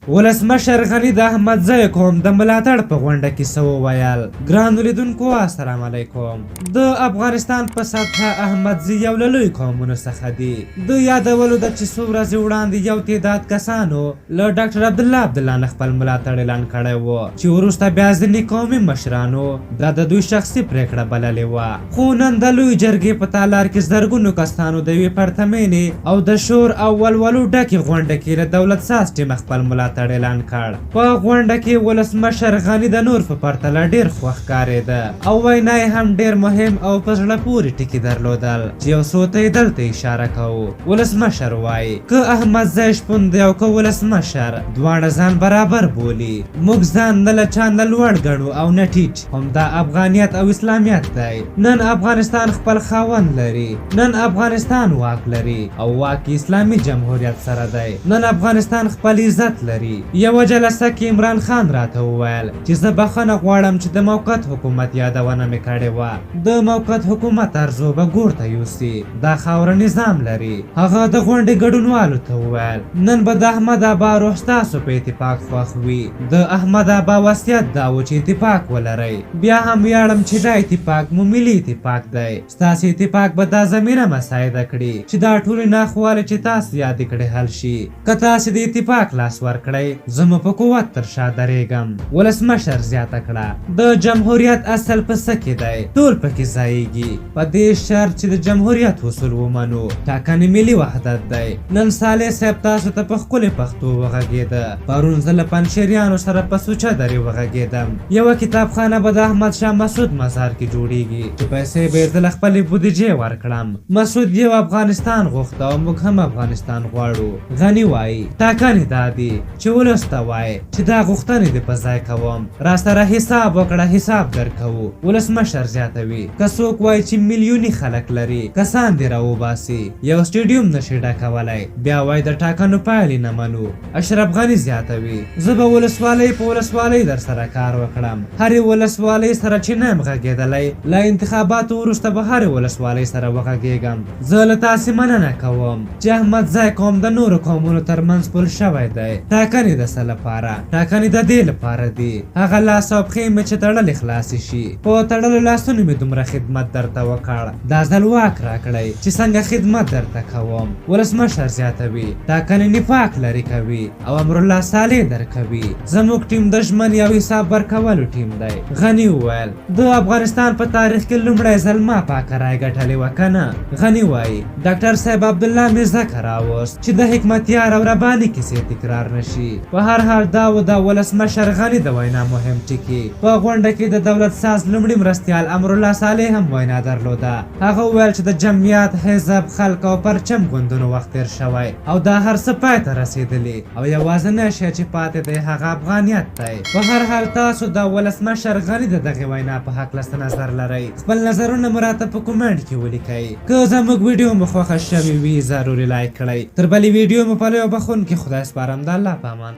ولسمشر غني د احمدزی قوم د ملاتړ په غونډه کې څه وویل. ګرانو لیدونکو السلام علیکم. د افغانستان په سطحه احمدزي یو له لویو قومونو څخه دی. د یادولو ده چې څو ورځې وړاندې یو تعداد کسانو له ډاکټر عبدالله نه خپل ملاتړ اعلان کړی و چې وروسته بیا ځینې قومي مشرانو دا د دوی شخصي پرېکړه بللې وه. خو نن د لویې جرګې په تالار کې زرګونو کسانو د یوې پرتمینې او د شور او ولولو ډکې غونډه کې له دولت ساز ټیم خپل ملاتړ اعلان کړ. په غونډه کې ولسمشر غني د نور په پرتله ډیر خوښ ښکارېده او وینا یې هم ډیر مهم او په زړه پورې ټکي درلودل چې یو څو ته یې دلته اشاره کوو. ولسمشر وایي که احمدزی شپون دی او که ولسمشر دواړه ځان برابر بولي. موږ ځان نه له چا نه لوړ ګڼو او نه ټیټ. همدا افغانیت او اسلامیت دی. نن افغانستان خپل خاوند لري. نن افغانستان واک لري او واک اسلامي جمهوریت سره دی. نن افغانستان خپل عزت لري. یوه جلسه کې عمران خان راته وویل چې زه بخښنه غواړم چې د موقت حکومت یادونه مې کړې وه. د موقت حکومت ارزو به ګور ته یوسي. دا خاوره نظام لري. هغه د غونډې ګډونوالو ته وویل نن به د احمد ابا روح ستاسو په اتفاق خوښ وي. د احمد ابا وصیت دا و چې اتفاق ولرئ. بیا هم ویاړم چې دا اتفاق مو ملي اتفاق دی. ستاسو اتفاق به دا زمینه مساعده کړي چې دا ټولې ناخوالې چې تاسو یادې کړې حل شي. که تاسو د اتفاق لاس ورکړئ زه مو په قوت تر شا درېږم. ولسمشر زیاته کړه د جمهوریت اصل په څه کې دی؟ ټول پکې ځایږي په دې شرط چې د جمهوریت اصول ومنو. ټاکنې ملي وحدت دی. نن صالح صاحب تاسو ته په ښکلې پښتو وغږېده. پرون زه له پنجشیریانو سره په سوچه درې وغږېدم. یوه کتابخانه به د احمدشاه مسعود مزار کې جوړیږي چې پیسې به یې د خپلې بودیجې ورکړم. مسعود یو افغانستان غوښته او موږ هم افغانستان غواړو. غني وایي ټاکنې دا دي چې ولس ته وایي چې دا غوښتنې دې په ځای کوم. راسره حساب وکړه حساب درکوو. ولسمشر زیاتوي که څوک وایي چې میلیوني خلک لري کسان دې راوباسي یو سټیډیوم نشي ډکولی بیا وایي د ټاکنو پایلې نه منو. اشرف غني زیاتوي زه به ولسوالۍ په ولسوالۍ در سره کار وکړم. هرې ولسوالۍ سره چې نه یم غږېدلی له انتخاباتو وروسته به هرې ولسوالۍ سره وغږېږم. زه له تاسې مننه کوم چې احمدزی قوم د نورو قومونو ترمنځ پل شوی دی. ټاکنې د څه لپاره؟ ټاکنې د دې لپاره دي هغه لاس او پښې مې چې تړلې خلاصې شي. په تړلو لاسونو مې دومره خدمت درته وکړ. دا ځل واک راکړئ چې څنګه خدمت درته کوم. ولسمشر زیاتوي ټاکنې نفاق لرې کوي او امرالله صالح درکوي. زموږ ټیم د ژمنې او حساب ورکولو ټیم دی. غني وویل د افغانستان په تاریخ کې لومړی ځل ما پاکه رایه ګټلې وه که نه؟ غني وایي ډاکټر صاحب عبدالله مې ذکر راوست چې د حکمتیار او رباني کیسې تکرار نشي. په هر حال دا و د ولسمشر غني د وینا مهم ټکي. په غونډه کې د دولت ساز لومړي مرستیال امرالله صالح هم وینا درلوده. هغه وویل چې د جمعیت حزب خلق او پرچم ګوندونو وخت تېر شوی او دا هر څه پای ته رسېدلي او یوازینی شی چې پاتې دی هغه افغانیت دی. په هر حال تاسو د ولسمشر غني د دغې وینا په هکله څه نظر لرئ؟ خپل نظرونه مو راته په کومنټ کې ولیکئ. که زموږ ویډیو مو خوښه شوې وي ضروري لایک کړئ. تر بلې ویډیو مو په لویو بخښونکي خدای سپارم. د الله په امان.